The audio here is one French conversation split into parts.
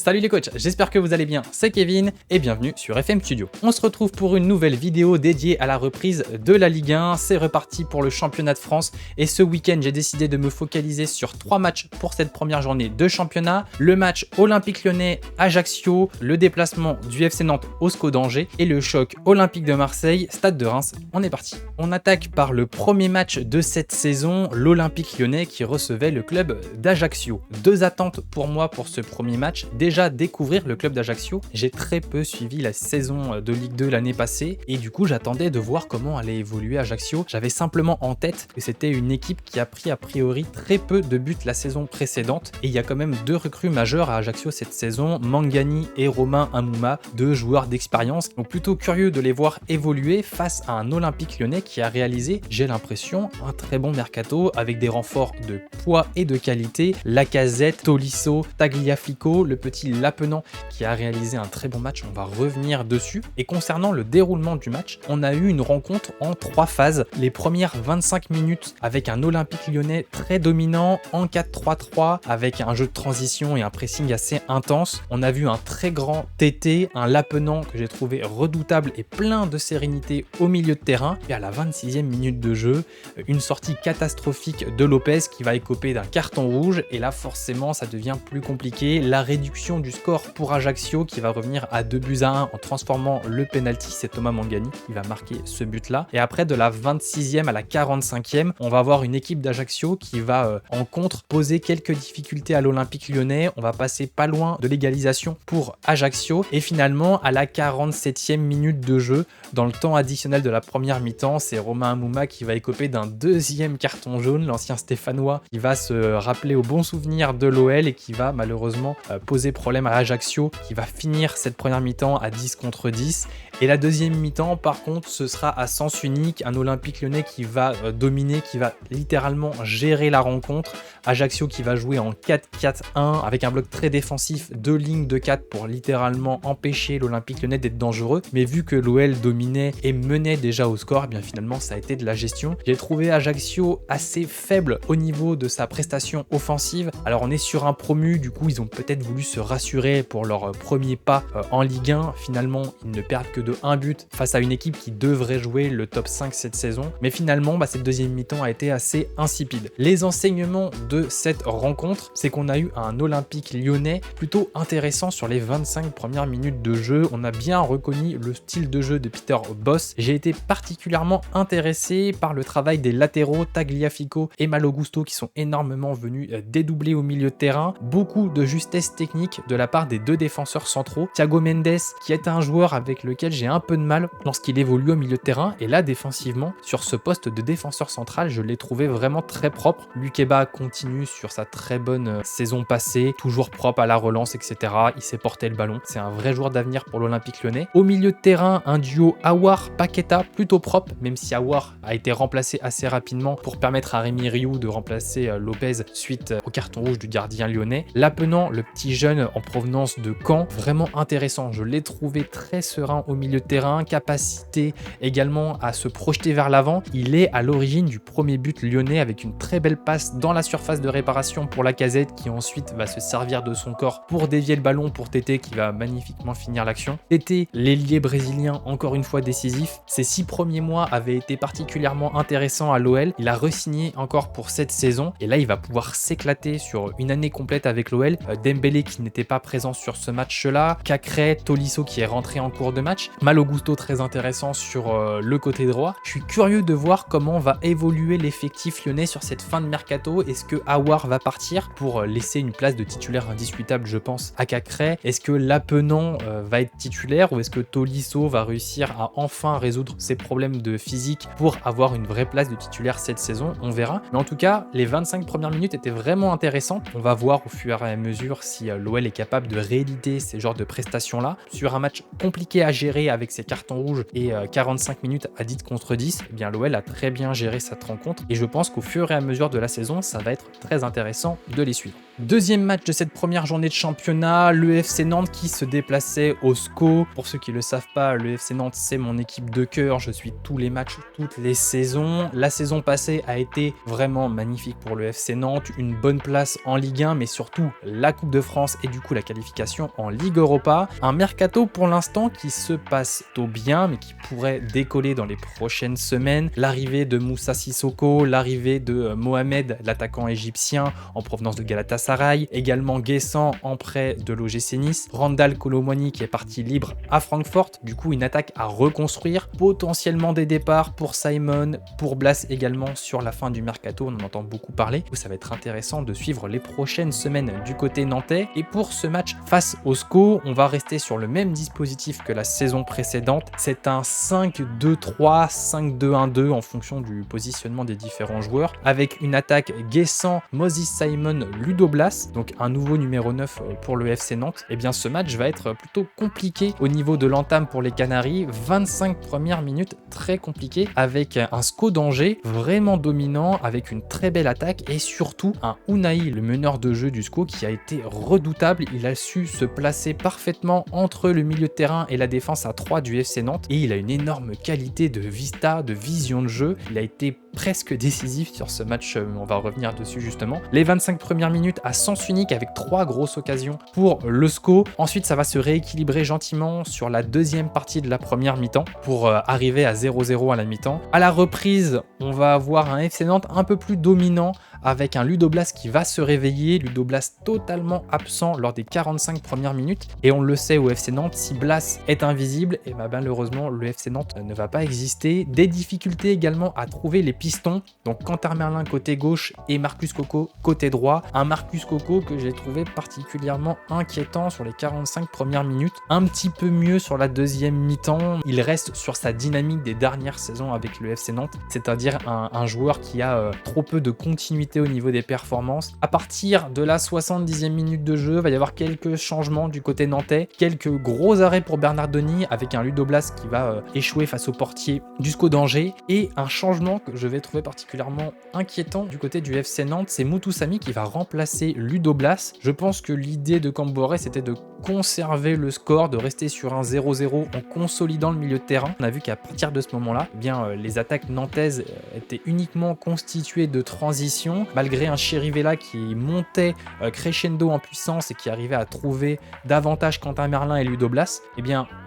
Salut les coachs, j'espère que vous allez bien, c'est Kevin et bienvenue sur FM Studio. On se retrouve pour une nouvelle vidéo dédiée à la reprise de la Ligue 1, c'est reparti pour le championnat de France et ce week-end j'ai décidé de me focaliser sur 3 matchs pour cette première journée de championnat. Le match Olympique Lyonnais-Ajaccio, le déplacement du FC Nantes au SCO d'Angers et le choc Olympique de Marseille-Stade de Reims. On est parti. On attaque par le premier match de cette saison, l'Olympique Lyonnais qui recevait le club d'Ajaccio. 2 attentes pour moi pour ce premier match. Déjà découvrir le club d'Ajaccio. J'ai très peu suivi la saison de Ligue 2 l'année passée et du coup j'attendais de voir comment allait évoluer Ajaccio. J'avais simplement en tête que c'était une équipe qui a pris a priori très peu de buts la saison précédente et il y a quand même 2 recrues majeures à Ajaccio cette saison, Mangani et Romain Amouma, 2 joueurs d'expérience. Donc plutôt curieux de les voir évoluer face à un Olympique Lyonnais qui a réalisé, j'ai l'impression, un très bon mercato avec des renforts de poids et de qualité. Lacazette, Tolisso, Tagliafico, le petit Lapenant qui a réalisé un très bon match, on va revenir dessus. Et concernant le déroulement du match, on a eu une rencontre en 3 phases. Les premières 25 minutes avec un Olympique Lyonnais très dominant en 4-3-3 avec un jeu de transition et un pressing assez intense. On a vu un très grand TT, un Lapenant que j'ai trouvé redoutable et plein de sérénité au milieu de terrain. Et à la 26e minute de jeu, une sortie catastrophique de Lopez qui va écoper d'un carton rouge et là forcément ça devient plus compliqué. La réduction du score pour Ajaccio qui va revenir à 2-1 en transformant le penalty, c'est Thomas Mangani qui va marquer ce but là. Et après de la 26e à la 45e, on va avoir une équipe d'Ajaccio qui va en contre poser quelques difficultés à l'Olympique Lyonnais. On va passer pas loin de l'égalisation pour Ajaccio et finalement à la 47e minute de jeu, dans le temps additionnel de la première mi-temps, c'est Romain Amouma qui va écoper d'un 2e carton jaune, l'ancien Stéphanois qui va se rappeler au bon souvenir de l'OL et qui va malheureusement poser problème à Ajaccio qui va finir cette première mi-temps à 10 contre 10 et la deuxième mi-temps par contre ce sera à sens unique, un Olympique Lyonnais qui va dominer, qui va littéralement gérer la rencontre, Ajaccio qui va jouer en 4-4-1 avec un bloc très défensif, 2 lignes de 4 pour littéralement empêcher l'Olympique Lyonnais d'être dangereux, mais vu que l'OL dominait et menait déjà au score, et bien finalement ça a été de la gestion. J'ai trouvé Ajaccio assez faible au niveau de sa prestation offensive. Alors on est sur un promu, du coup ils ont peut-être voulu se rassurer pour leur premier pas en Ligue 1. Finalement ils ne perdent que de 1 but face à une équipe qui devrait jouer le top 5 cette saison, mais finalement cette deuxième mi-temps a été assez insipide. Les enseignements de cette rencontre, c'est qu'on a eu un Olympique Lyonnais plutôt intéressant sur les 25 premières minutes de jeu. On a bien reconnu le style de jeu de Peter Bosz. J'ai été particulièrement intéressé par le travail des latéraux Tagliafico et Malo Gusto qui sont énormément venus dédoubler au milieu de terrain. Beaucoup de justesse technique de la part des 2 défenseurs centraux. Thiago Mendes qui est un joueur avec lequel j'ai un peu de mal lorsqu'il évolue au milieu de terrain et là défensivement sur ce poste de défenseur central je l'ai trouvé vraiment très propre. Lukeba continue sur sa très bonne saison passée, toujours propre à la relance etc. Il sait porter le ballon, c'est un vrai joueur d'avenir pour l'Olympique Lyonnais. Au milieu de terrain un duo Aouar-Paqueta plutôt propre, même si Aouar a été remplacé assez rapidement pour permettre à Rémi Rioux de remplacer Lopez suite au carton rouge du gardien lyonnais. Lapenant, le petit jeune en provenance de Caen, vraiment intéressant, je l'ai trouvé très serein au milieu de terrain, capacité également à se projeter vers l'avant. Il est à l'origine du premier but lyonnais avec une très belle passe dans la surface de réparation pour Lacazette qui ensuite va se servir de son corps pour dévier le ballon pour Tété qui va magnifiquement finir l'action. Tété, l'ailier brésilien, encore une fois décisif. Ses 6 premiers mois avaient été particulièrement intéressants à l'OL. Il a re-signé encore pour cette saison et là il va pouvoir s'éclater sur une année complète avec l'OL. Dembélé qui n'était pas présent sur ce match-là, Cacré, Tolisso qui est rentré en cours de match, Malo Gusto très intéressant sur le côté droit. Je suis curieux de voir comment va évoluer l'effectif lyonnais sur cette fin de mercato. Est-ce que Aouar va partir pour laisser une place de titulaire indiscutable je pense à Cacré? Est-ce que Lapenant va être titulaire ou est-ce que Tolisso va réussir à enfin résoudre ses problèmes de physique pour avoir une vraie place de titulaire cette saison? On verra. Mais en tout cas, les 25 premières minutes étaient vraiment intéressantes. On va voir au fur et à mesure si l'OL est capable de rééditer ces genres de prestations-là. Sur un match compliqué à gérer avec ses cartons rouges et 45 minutes à 10 contre 10, eh bien l'OL a très bien géré cette rencontre et je pense qu'au fur et à mesure de la saison, ça va être très intéressant de les suivre. Deuxième match de cette première journée de championnat, le FC Nantes qui se déplaçait au SCO. Pour ceux qui ne le savent pas, le FC Nantes c'est mon équipe de cœur, je suis tous les matchs, toutes les saisons. La saison passée a été vraiment magnifique pour le FC Nantes, une bonne place en Ligue 1 mais surtout la Coupe de France et du coup la qualification en Ligue Europa. Un mercato pour l'instant qui se passe plutôt bien, mais qui pourrait décoller dans les prochaines semaines. L'arrivée de Moussa Sissoko, l'arrivée de Mohamed, l'attaquant égyptien en provenance de Galatasaray, également Guessant en prêt de l'OGC Nice, Randal Kolo Muani qui est parti libre à Francfort, du coup une attaque à reconstruire, potentiellement des départs pour Simon, pour Blas également sur la fin du mercato, on en entend beaucoup parler. Ça va être intéressant de suivre les prochaines semaines du côté nantais. Et pour ce match face au SCO, on va rester sur le même dispositif que la saison précédente. C'est un 5-2-3, 5-2-1-2 en fonction du positionnement des différents joueurs, avec une attaque Guessant, Moses Simon, Ludo Blas, donc un nouveau numéro 9 pour le FC Nantes. Et bien ce match va être plutôt compliqué au niveau de l'entame pour les Canaries. 25 premières minutes très compliquées, avec un SCO d'Angers vraiment dominant, avec une très belle attaque et surtout un Unai, le meneur de jeu du SCO, qui a été redoutable. Il a su se placer parfaitement entre le milieu de terrain et la défense à 3 du FC Nantes, et il a une énorme qualité de vista, de vision de jeu. Il a été presque décisif sur ce match, on va revenir dessus justement. Les 25 premières minutes à sens unique avec 3 grosses occasions pour le SCO. Ensuite ça va se rééquilibrer gentiment sur la deuxième partie de la première mi-temps pour arriver à 0-0 à la mi-temps. À la reprise, on va avoir un FC Nantes un peu plus dominant, avec un Ludo Blas qui va se réveiller, Ludo Blas totalement absent lors des 45 premières minutes, et on le sait au FC Nantes, si Blas est invisible, et malheureusement le FC Nantes ne va pas exister. Des difficultés également à trouver les pistons, donc Quentin Merlin côté gauche et Marcus Coco côté droit. Un Marcus Coco que j'ai trouvé particulièrement inquiétant sur les 45 premières minutes, un petit peu mieux sur la deuxième mi-temps. Il reste sur sa dynamique des dernières saisons avec le FC Nantes, c'est-à-dire un joueur qui a trop peu de continuité au niveau des performances. À partir de la 70e minute de jeu, il va y avoir quelques changements du côté nantais, quelques gros arrêts pour Bernardoni avec un Ludo Blas qui va échouer face au portier du SCO d'Angers, et un changement que je vais trouver particulièrement inquiétant du côté du FC Nantes, c'est Moutoussamy qui va remplacer Ludo Blas. Je pense que l'idée de Camboré c'était de conserver le score, de rester sur un 0-0 en consolidant le milieu de terrain. On a vu qu'à partir de ce moment-là, les attaques nantaises étaient uniquement constituées de transitions, malgré un Chirivella qui montait crescendo en puissance et qui arrivait à trouver davantage Quentin Merlin et Ludo Blas.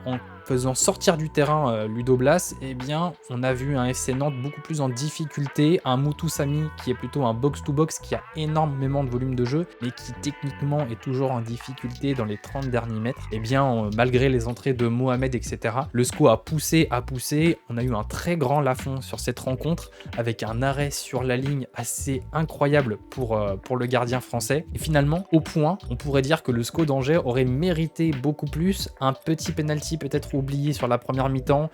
En faisant sortir du terrain Ludo Blas, on a vu un FC Nantes beaucoup plus en difficulté, un Moutoussamy qui est plutôt un box-to-box qui a énormément de volume de jeu, mais qui techniquement est toujours en difficulté dans les 30 derniers mètres. Malgré les entrées de Mohamed, etc., le SCO a poussé, on a eu un très grand Lafond sur cette rencontre, avec un arrêt sur la ligne assez incroyable pour le gardien français. Et finalement, au point, on pourrait dire que le SCO d'Angers aurait mérité beaucoup plus, un petit penalty peut-être oublié sur la première mi-temps.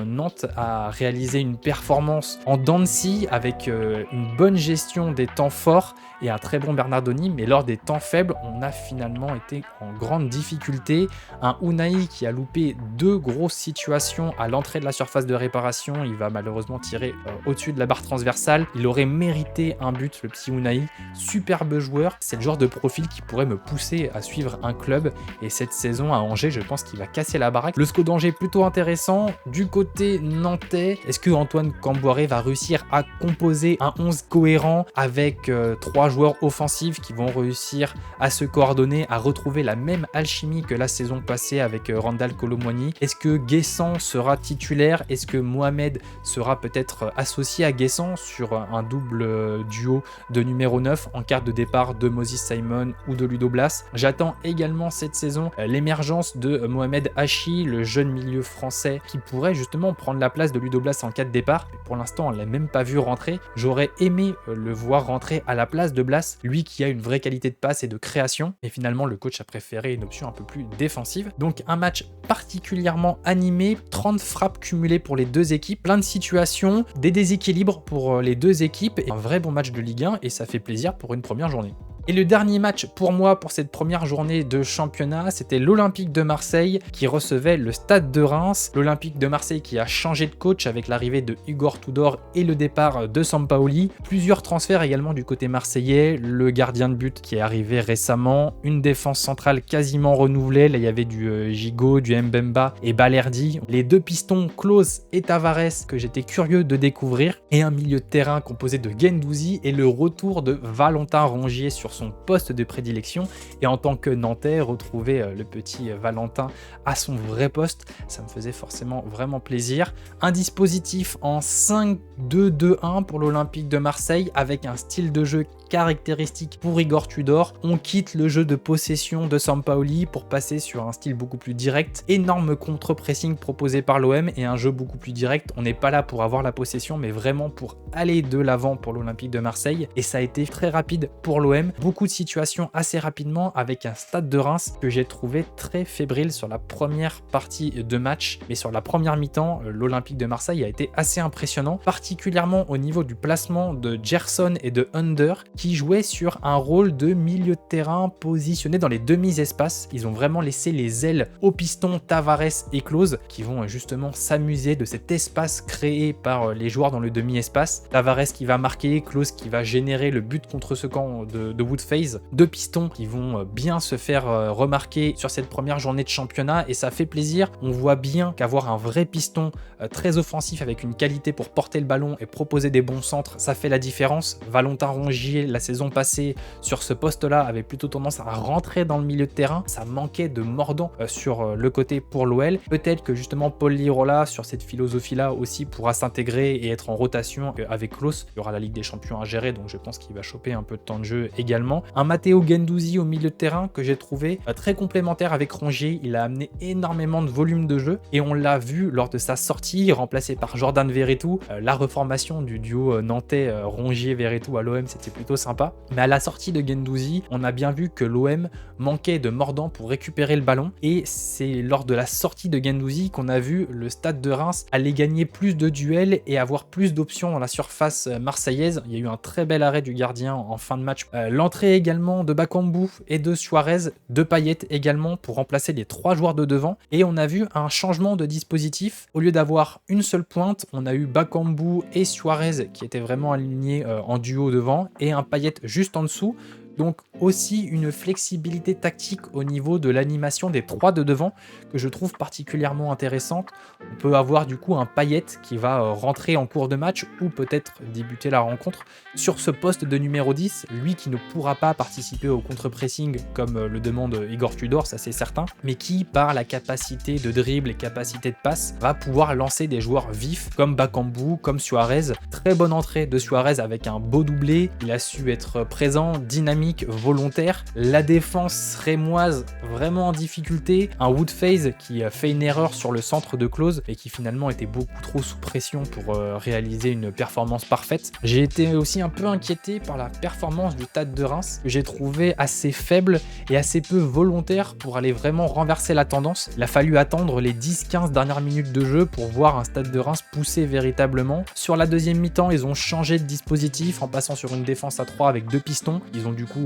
Nantes a réalisé une performance en dents de scie avec une bonne gestion des temps forts et un très bon Bernardoni, mais lors des temps faibles, on a finalement été en grande difficulté. Un Unai qui a loupé 2 grosses situations à l'entrée de la surface de réparation, il va malheureusement tirer au-dessus de la barre transversale. Il aurait mérité un but, le petit Unai. Superbe joueur, c'est le genre de profil qui pourrait me pousser à suivre un club, et cette saison à Angers, je pense qu'il va casser la baraque. Le SCO d'Angers plutôt intéressant. Du côté nantais, est-ce que Antoine Camboré va réussir à composer un 11 cohérent avec 3 joueurs offensifs qui vont réussir à se coordonner, à retrouver la même alchimie que la saison passée avec Randal Kolo Muani? Est-ce que Guessant sera titulaire? Est-ce que Mohamed sera peut-être associé à Guessant sur un double duo de numéro 9 en carte de départ de Moses Simon ou de Ludo Blas? J'attends également cette saison l'émergence de Mohamed Hachi, le jeune milieu français qui pourrait justement prendre la place de Ludo Blas en cas de départ. Mais pour l'instant, on ne l'a même pas vu rentrer. J'aurais aimé le voir rentrer à la place de Blas, lui qui a une vraie qualité de passe et de création. Et finalement, le coach a préféré une option un peu plus défensive. Donc un match particulièrement animé, 30 frappes cumulées pour les deux équipes, plein de situations, des déséquilibres pour les deux équipes, et un vrai bon match de Ligue 1, et ça fait plaisir pour une première journée. Et le dernier match pour moi pour cette première journée de championnat, c'était l'Olympique de Marseille qui recevait le Stade de Reims. L'Olympique de Marseille qui a changé de coach avec l'arrivée de Igor Tudor et le départ de Sampaoli. Plusieurs transferts également du côté marseillais, le gardien de but qui est arrivé récemment, une défense centrale quasiment renouvelée. Là, il y avait du Gigot, du Mbemba et Balerdi. Les deux pistons, Klose et Tavares, que j'étais curieux de découvrir. Et un milieu de terrain composé de Guendouzi et le retour de Valentin Rongier sur son poste de prédilection. Et en tant que Nantais, retrouver le petit Valentin à son vrai poste, ça me faisait forcément vraiment plaisir. Un dispositif en 5-2-2-1 pour l'Olympique de Marseille avec un style de jeu caractéristique pour Igor Tudor. On quitte le jeu de possession de Sampaoli pour passer sur un style beaucoup plus direct. Énorme contre-pressing proposé par l'OM et un jeu beaucoup plus direct. On n'est pas là pour avoir la possession, mais vraiment pour aller de l'avant pour l'Olympique de Marseille. Et ça a été très rapide pour l'OM. Beaucoup de situations assez rapidement avec un Stade de Reims que j'ai trouvé très fébrile sur la première partie de match. Mais sur la première mi-temps, l'Olympique de Marseille a été assez impressionnant, particulièrement au niveau du placement de Gerson et de Under, qui jouaient sur un rôle de milieu de terrain positionné dans les demi-espaces. Ils ont vraiment laissé les ailes aux pistons Tavares et Klose, qui vont justement s'amuser de cet espace créé par les joueurs dans le demi-espace. Tavares qui va marquer, Klose qui va générer le but contre ce camp de Woodface. Deux pistons qui vont bien se faire remarquer sur cette première journée de championnat et ça fait plaisir. On voit bien qu'avoir un vrai piston très offensif avec une qualité pour porter le ballon et proposer des bons centres, ça fait la différence. Valentin Rongier, la saison passée, sur ce poste-là, avait plutôt tendance à rentrer dans le milieu de terrain. Ça manquait de mordant sur le côté pour l'OL. Peut-être que justement Paul Lirola, sur cette philosophie-là aussi, pourra s'intégrer et être en rotation avec Klose. Il y aura la Ligue des Champions à gérer, donc je pense qu'il va choper un peu de temps de jeu également. Un Matteo Guendouzi au milieu de terrain que j'ai trouvé très complémentaire avec Rongier. Il a amené énormément de volume de jeu et on l'a vu lors de sa sortie, remplacé par Jordan Verretou. La reformation du duo nantais Rongier-Verretou à l'OM, c'était plutôt sympa. Mais à la sortie de Guendouzi, on a bien vu que l'OM manquait de mordant pour récupérer le ballon et c'est lors de la sortie de Guendouzi qu'on a vu le Stade de Reims aller gagner plus de duels et avoir plus d'options dans la surface marseillaise. Il y a eu un très bel arrêt du gardien en fin de match. L'entrée également de Bakambu et de Suarez, de Payet également pour remplacer les trois joueurs de devant et on a vu un changement de dispositif. Au lieu d'avoir une seule pointe, on a eu Bakambu et Suarez qui étaient vraiment alignés en duo devant et un Payet juste en dessous. Donc aussi une flexibilité tactique au niveau de l'animation des trois de devant que je trouve particulièrement intéressante. On peut avoir du coup un Payet qui va rentrer en cours de match ou peut-être débuter la rencontre sur ce poste de numéro 10, lui qui ne pourra pas participer au contre-pressing comme le demande Igor Tudor, ça c'est certain, mais qui par la capacité de dribble et capacité de passe va pouvoir lancer des joueurs vifs comme Bakambu, comme Suarez. Très bonne entrée de Suarez avec un beau doublé, il a su être présent, dynamique, volontaire. La défense rémoise vraiment en difficulté. Un Woodface qui a fait une erreur sur le centre de Klose et qui finalement était beaucoup trop sous pression pour réaliser une performance parfaite. J'ai été aussi un peu inquiété par la performance du Stade de Reims que j'ai trouvé assez faible et assez peu volontaire pour aller vraiment renverser la tendance. Il a fallu attendre les 10-15 dernières minutes de jeu pour voir un Stade de Reims pousser véritablement. Sur la deuxième mi-temps, ils ont changé de dispositif en passant sur une défense à 3 avec deux pistons. Ils ont du coup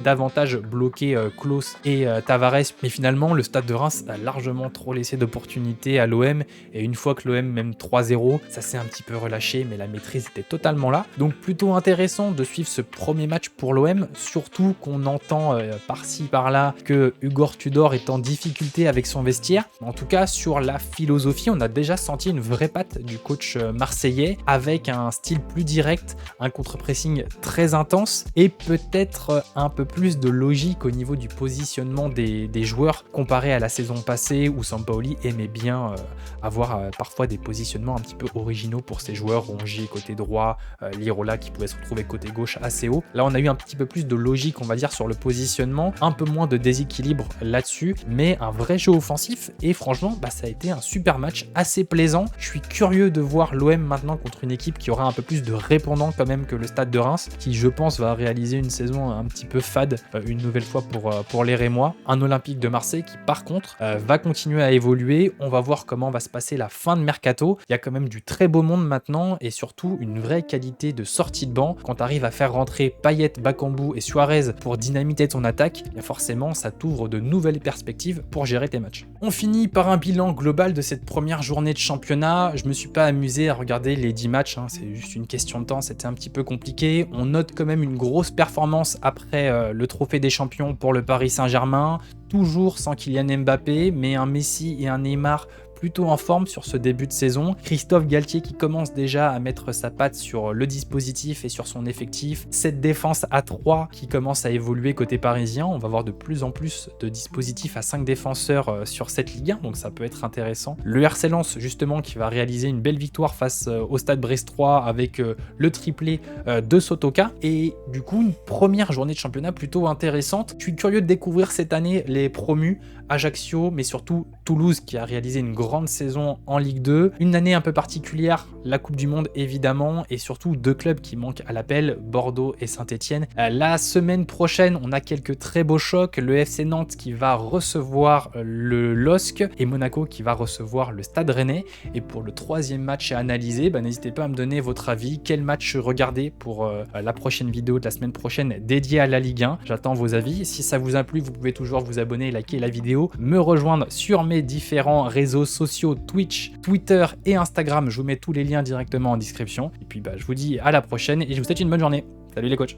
davantage bloqué Klose et Tavares, mais finalement le Stade de Reims a largement trop laissé d'opportunités à l'OM et une fois que l'OM mène 3-0, ça s'est un petit peu relâché mais la maîtrise était totalement là. Donc plutôt intéressant de suivre ce premier match pour l'OM, surtout qu'on entend par-ci par-là que Igor Tudor est en difficulté avec son vestiaire. En tout cas sur la philosophie, on a déjà senti une vraie patte du coach marseillais avec un style plus direct, un contre-pressing très intense et peut-être un peu plus de logique au niveau du positionnement des joueurs comparé à la saison passée où Sampaoli aimait bien avoir parfois des positionnements un petit peu originaux pour ses joueurs, Rongier côté droit, Lirola qui pouvait se retrouver côté gauche assez haut. Là on a eu un petit peu plus de logique on va dire sur le positionnement, un peu moins de déséquilibre là-dessus, mais un vrai jeu offensif et franchement ça a été un super match assez plaisant. Je suis curieux de voir l'OM maintenant contre une équipe qui aura un peu plus de répondants quand même que le Stade de Reims qui je pense va réaliser une saison un petit peu fade une nouvelle fois pour les Rémois. Un Olympique de Marseille qui par contre va continuer à évoluer. On va voir comment va se passer la fin de mercato. Il y a quand même du très beau monde maintenant et surtout une vraie qualité de sortie de banc. Quand tu arrives à faire rentrer Payet, Bakambu et Suarez pour dynamiter ton attaque, bien forcément ça t'ouvre de nouvelles perspectives pour gérer tes matchs. On finit par un bilan global de cette première journée de championnat. Je me suis pas amusé à regarder les 10 matchs, c'est juste une question de temps, c'était un petit peu compliqué. On note quand même une grosse performance après le trophée des champions pour le Paris Saint-Germain, toujours sans Kylian Mbappé, mais un Messi et un Neymar plutôt en forme sur ce début de saison. Christophe Galtier qui commence déjà à mettre sa patte sur le dispositif et sur son effectif. Cette défense à 3 qui commence à évoluer côté parisien. On va voir de plus en plus de dispositifs à 5 défenseurs sur cette Ligue 1, donc ça peut être intéressant. Le RC Lens justement qui va réaliser une belle victoire face au Stade Brestois avec le triplé de Sotoka, et du coup une première journée de championnat plutôt intéressante. Je suis curieux de découvrir cette année les promus, Ajaccio, mais surtout Toulouse qui a réalisé une grande saison en Ligue 2. Une année un peu particulière, la Coupe du Monde évidemment, et surtout 2 clubs qui manquent à l'appel, Bordeaux et Saint-Etienne. La semaine prochaine, on a quelques très beaux chocs. Le FC Nantes qui va recevoir le LOSC et Monaco qui va recevoir le Stade Rennais. Et pour le 3e match à analyser, n'hésitez pas à me donner votre avis. Quel match regarder pour la prochaine vidéo de la semaine prochaine dédiée à la Ligue 1. J'attends vos avis. Si ça vous a plu, vous pouvez toujours vous abonner, liker la vidéo, me rejoindre sur mes différents réseaux sociaux, Twitch, Twitter et Instagram. Je vous mets tous les liens directement en description. Et puis je vous dis à la prochaine et je vous souhaite une bonne journée. Salut les coachs.